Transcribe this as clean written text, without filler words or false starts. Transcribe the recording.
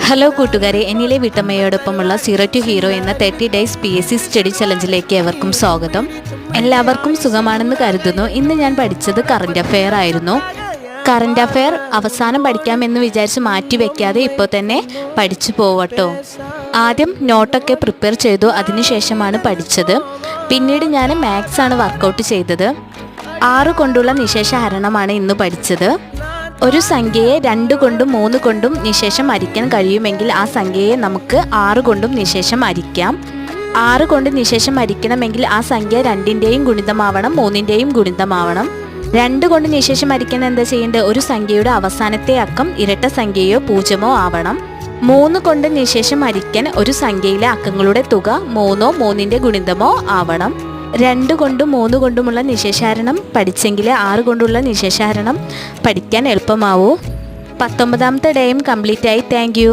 Hello കൂട്ടുകാരെ, എന്നിലെ വീട്ടമ്മയോടൊപ്പമുള്ള zero to hero എന്ന 30 ഡേയ്സ് PSC സ്റ്റഡി ചലഞ്ചിലേക്ക് ഏവർക്കും സ്വാഗതം. എല്ലാവർക്കും സുഖമാണെന്ന് കരുതുന്നു. ഇന്ന് ഞാൻ പഠിച്ചത് കറണ്ട് അഫെയർ ആയിരുന്നു. കറണ്ട് അഫെയർ അവസാനം പഠിക്കാമെന്ന് വിചാരിച്ച് മാറ്റി വയ്ക്കാതെ ഇപ്പോൾ തന്നെ പഠിച്ചു പോവട്ടോ. ആദ്യം നോട്ടൊക്കെ പ്രിപ്പയർ ചെയ്തു, അതിനുശേഷമാണ് പഠിച്ചത്. പിന്നീട് ഞാൻ മാത്സ് ആണ് വർക്കൗട്ട് ചെയ്തത്. 6 കൊണ്ടുള്ള നിശേഷ ഹരണമാണ് ഇന്ന് പഠിച്ചത്. ഒരു സംഖ്യയെ 2 കൊണ്ടും 3 കൊണ്ടും നിശേഷം ഹരിക്കാൻ കഴിയുമെങ്കിൽ ആ സംഖ്യയെ നമുക്ക് 6 കൊണ്ടും നിശേഷം ഹരിക്കാം. 6 കൊണ്ട് നിശേഷം ഹരിക്കണമെങ്കിൽ ആ സംഖ്യ 2ൻ്റെയും ഗുണിതമാവണം, 3ൻ്റെയും ഗുണിതമാവണം. 2 കൊണ്ട് നിശേഷം ഹരിക്കാൻ എന്താ ചെയ്യേണ്ടത്? ഒരു സംഖ്യയുടെ അവസാനത്തെ അക്കം ഇരട്ട സംഖ്യയോ പൂജ്യമോ ആവണം. 3 കൊണ്ട് നിശേഷം ഹരിക്കാൻ ഒരു സംഖ്യയിലെ അക്കങ്ങളുടെ തുക 3ഓ 3ൻ്റെ ഗുണിതമോ ആവണം. 2 കൊണ്ടും 3 കൊണ്ടുമുള്ള നിശേഷഹരണം പഠിച്ചെങ്കിൽ 6 കൊണ്ടുള്ള നിശേഷഹരണം പഠിക്കാൻ എളുപ്പമാവൂ. 19ാമത്തെ ഡേയും കംപ്ലീറ്റ് ആയി. Thank you.